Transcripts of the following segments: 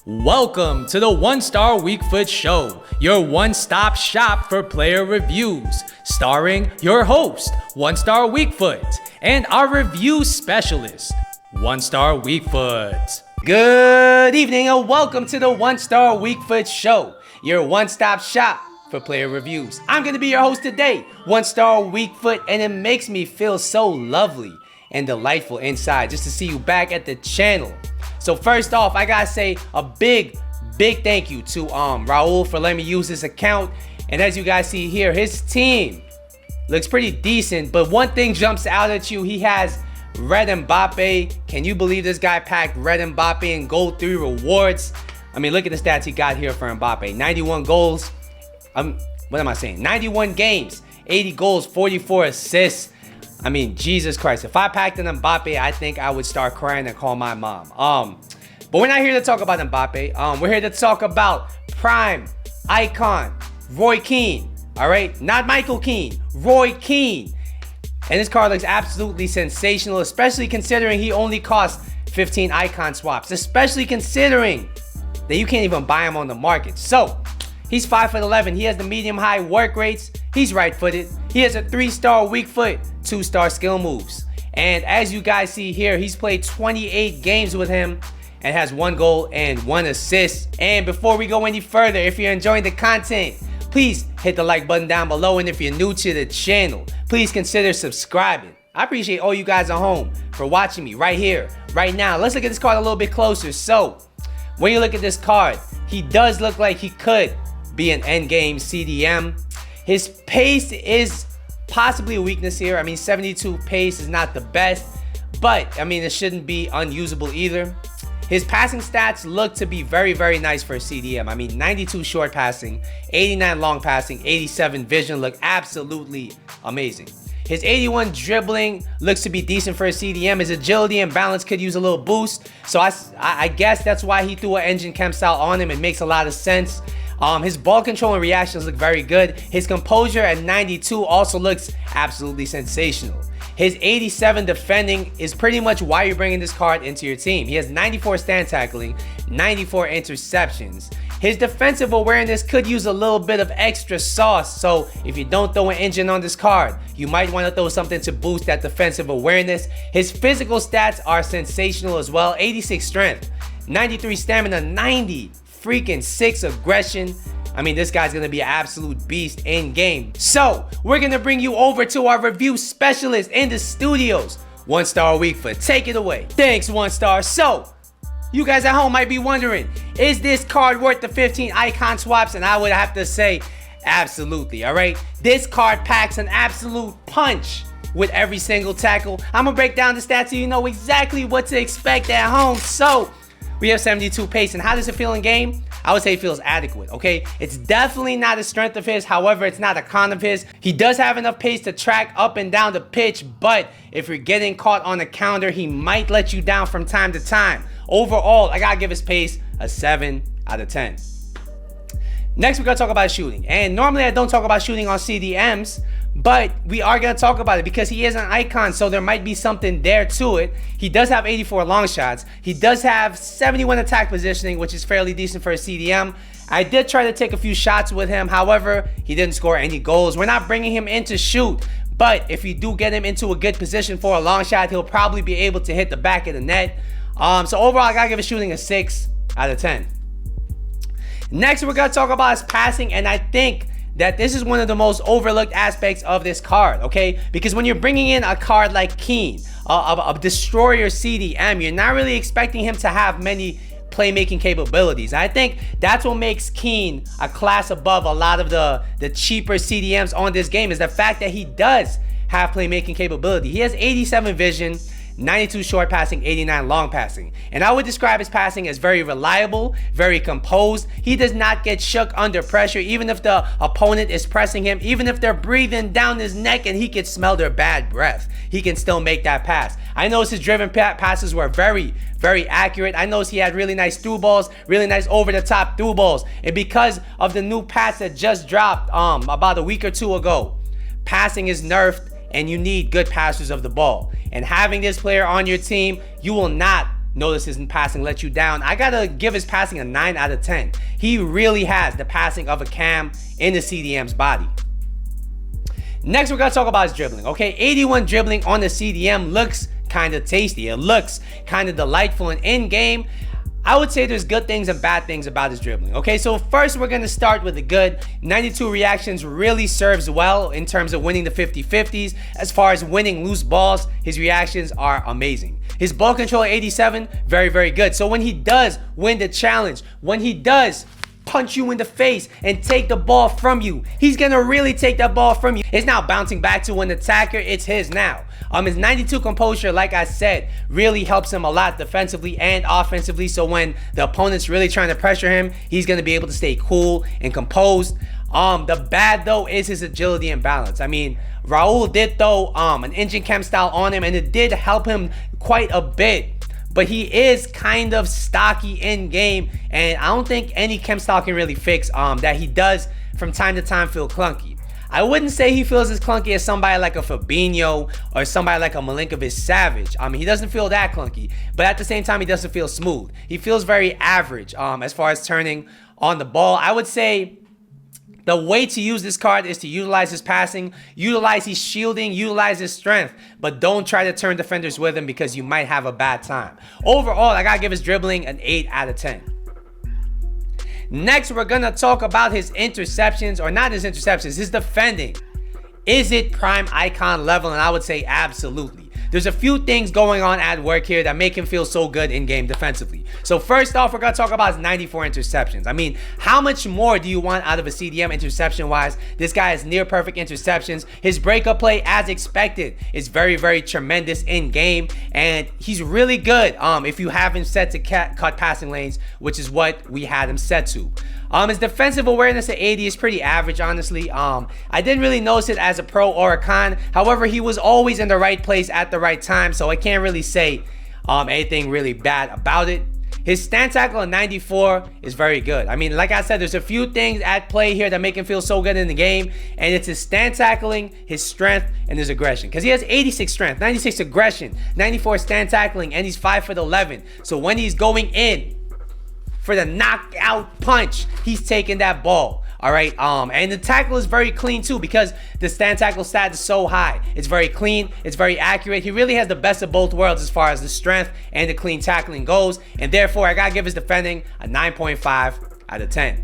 Welcome to the One Star Weak Foot Show, your one-stop shop for player reviews, starring your host, One Star Weak Foot, and our review specialist, One Star Weak Foot. Good evening and welcome to the One Star Weak Foot Show, your one-stop shop for player reviews. I'm going to be your host today, One Star Weak Foot, and it makes me feel so lovely and delightful inside just to see you back at the channel. So first off, I gotta say a big thank you to Raul for letting me use this account. And as you guys see here, his team looks pretty decent, but one thing jumps out at you. He has Red Mbappe. Can you believe this guy packed Red Mbappe and Gold 3 rewards? I mean, look at the stats he got here for Mbappe. 91 goals. What am I saying? 91 games, 80 goals, 44 assists. I mean, Jesus Christ. If I packed an Mbappe, I think I would start crying and call my mom. But we're not here to talk about Mbappe. We're here to talk about prime icon Roy Keane. All right, not Michael Keane, Roy Keane. And this card looks absolutely sensational, especially considering he only costs 15 icon swaps, especially considering that you can't even buy him on the market. So he's 5'11". He has the medium-high work rates. He's right-footed. He has a 3-star weak foot, 2-star skill moves. And as you guys see here, he's played 28 games with him and has 1 goal and 1 assist. And before we go any further, if you're enjoying the content, please hit the like button down below. And if you're new to the channel, please consider subscribing. I appreciate all you guys at home for watching me right here, right now. Let's look at this card a little bit closer. So when you look at this card, he does look like he could be an endgame CDM. His pace is possibly a weakness here. I mean, 72 pace is not the best, but I mean, it shouldn't be unusable either. His passing stats look to be very nice for a CDM. I mean, 92 short passing, 89 long passing, 87 vision look absolutely amazing. His 81 dribbling looks to be decent for a CDM. His agility and balance could use a little boost. So I guess that's why he threw an engine chem style on him. It makes a lot of sense. His ball control and reactions look very good. His composure at 92 also looks absolutely sensational. His 87 defending is pretty much why you're bringing this card into your team. He has 94 stand tackling, 94 interceptions. His defensive awareness could use a little bit of extra sauce. So if you don't throw an engine on this card, you might want to throw something to boost that defensive awareness. His physical stats are sensational as well. 86 strength, 93 stamina, 90 freaking 6 aggression. I mean, this guy's gonna be an absolute beast in game. So we're gonna bring you over to our review specialist in the studios, One Star Weak Foot. Take it away. Thanks, One Star. So you guys at home might be wondering, is this card worth the 15 icon swaps? And I would have to say absolutely. All right, this card packs an absolute punch with every single tackle. I'm gonna break down the stats so you know exactly what to expect at home. So we have 72 pace, and how does it feel in game? I would say it feels adequate, okay? It's definitely not a strength of his. However, it's not a con of his. He does have enough pace to track up and down the pitch, but if you're getting caught on a counter, he might let you down from time to time. Overall, I gotta give his pace a 7 out of 10. Next, we're gonna talk about shooting. And normally I don't talk about shooting on CDMs, but we are going to talk about it because he is an icon, so there might be something there to it. He does have 84 long shots. He does have 71 attack positioning, which is fairly decent for a CDM. I did try to take a few shots with him. However, he didn't score any goals. We're not bringing him in to shoot, but if you do get him into a good position for a long shot, he'll probably be able to hit the back of the net. So overall, I got to give his shooting a 6 out of 10. Next, we're going to talk about his passing, and I think that this is one of the most overlooked aspects of this card, okay? Because when you're bringing in a card like Keane, a destroyer CDM, you're not really expecting him to have many playmaking capabilities. I think that's what makes Keane a class above a lot of the cheaper CDMs on this game, is the fact that he does have playmaking capability. He has 87 vision, 92 short passing, 89 long passing. And I would describe his passing as very reliable, very composed. He does not get shook under pressure, even if the opponent is pressing him, even if they're breathing down his neck and he can smell their bad breath. He can still make that pass. I noticed his driven passes were very accurate. I noticed he had really nice through balls, really nice over-the-top through balls. And because of the new patch that just dropped about a week or two ago, passing is nerfed and you need good passers of the ball. And having this player on your team, you will not notice his passing let you down, I gotta give his passing a 9 out of 10. He really has the passing of a Cam in the CDM's body. Next, we're gonna talk about his dribbling. Okay, 81 dribbling on the CDM looks kind of tasty. It looks kind of delightful, and in game, I would say there's good things and bad things about his dribbling. Okay, so first we're gonna start with the good. 92 reactions really serves well in terms of winning the 50-50s. As far as winning loose balls, his reactions are amazing. His ball control at 87, very, very good. So when he does win the challenge, when he does punch you in the face and take the ball from you, he's gonna really take that ball from you. It's now bouncing back to an attacker. It's his now. His 92 composure, like I said, really helps him a lot defensively and offensively. So when the opponent's really trying to pressure him, he's gonna be able to stay cool and composed. The bad though is his agility and balance. I mean, Raul did throw an engine chem style on him, and it did help him quite a bit. But he is kind of stocky in game, and I don't think any chem style can really fix that he does from time to time feel clunky. I wouldn't say he feels as clunky as somebody like a Fabinho or somebody like a Milinkovic-Savic. He doesn't feel that clunky, but at the same time, he doesn't feel smooth. He feels very average as far as turning on the ball. I would say the way to use this card is to utilize his passing, utilize his shielding, utilize his strength, but don't try to turn defenders with him because you might have a bad time. Overall, I gotta give his dribbling an 8 out of 10. Next, we're gonna talk about his interceptions, or not his interceptions, his defending. Is it prime icon level? And I would say absolutely. There's a few things going on at work here that make him feel so good in game defensively. So first off, we're gonna talk about his 94 interceptions. I mean, how much more do you want out of a CDM interception wise? This guy has near perfect interceptions. His breakup play, as expected, is very, very tremendous in game, and he's really good if you have him set to cut passing lanes, which is what we had him set to. His defensive awareness at 80 is pretty average, honestly. I didn't really notice it as a pro or a con. However, he was always in the right place at the right time, so I can't really say anything really bad about it. His stand tackle at 94 is very good. I mean, like I said, there's a few things at play here that make him feel so good in the game, and it's his stand tackling, his strength, and his aggression. Because he has 86 strength, 96 aggression, 94 stand tackling, and he's 5'11". So when he's going in for the knockout punch, he's taking that ball. All right, and the tackle is very clean too, because the stand tackle stat is so high. It's very clean, it's very accurate. He really has the best of both worlds as far as the strength and the clean tackling goes, and therefore I gotta give his defending a 9.5 out of 10.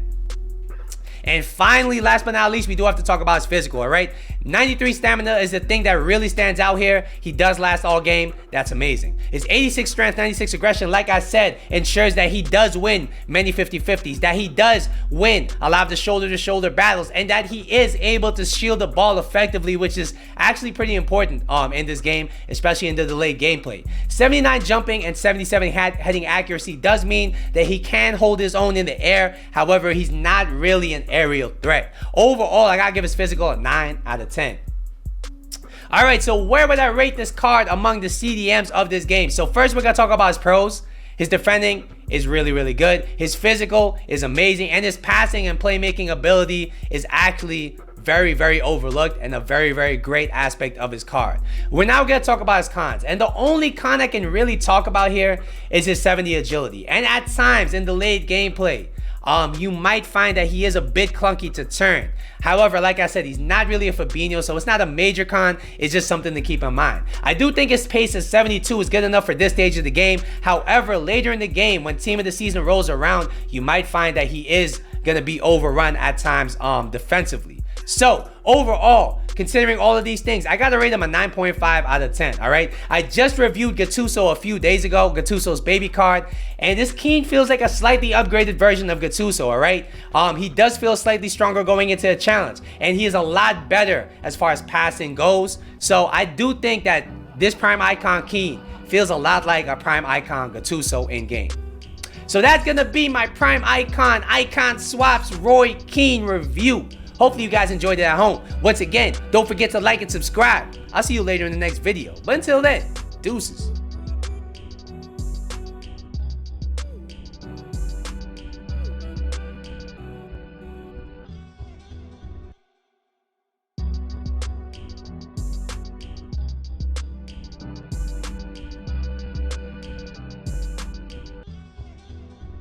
And finally, last but not least, we do have to talk about his physical, all right? 93 stamina is the thing that really stands out here. He does last all game. That's amazing. His 86 strength, 96 aggression, like I said, ensures that he does win many 50-50s, that he does win a lot of the shoulder-to-shoulder battles, and that he is able to shield the ball effectively, which is actually pretty important in this game, especially in the delayed gameplay. 79 jumping and 77 heading accuracy does mean that he can hold his own in the air. However, he's not really an aerial threat. Overall, I gotta give his physical a 9 out of 10. All right, so where would I rate this card among the CDMs of this game? So first, we're gonna talk about his pros. His defending is really, really good. His physical is amazing, and his passing and playmaking ability is actually very, very overlooked and a very, very great aspect of his card. We're now gonna talk about his cons, and the only con I can really talk about here is his 70 agility. And at times in the late gameplay, you might find that he is a bit clunky to turn. However, like I said, he's not really a Fabinho, so it's not a major con. It's just something to keep in mind. I do think his pace at 72 is good enough for this stage of the game. However, later in the game, when team of the season rolls around, you might find that he is going to be overrun at times defensively. So overall, considering all of these things, I gotta rate him a 9.5 out of 10. All right, I just reviewed Gattuso a few days ago, Gattuso's baby card, and this Keane feels like a slightly upgraded version of Gattuso. All right, he does feel slightly stronger going into a challenge, and he is a lot better as far as passing goes. So I do think that this prime icon Keane feels a lot like a prime icon Gattuso in game. So that's gonna be my prime icon swaps Roy Keane review. Hopefully you guys enjoyed it at home. Once again, don't forget to like and subscribe. I'll see you later in the next video. But until then, deuces.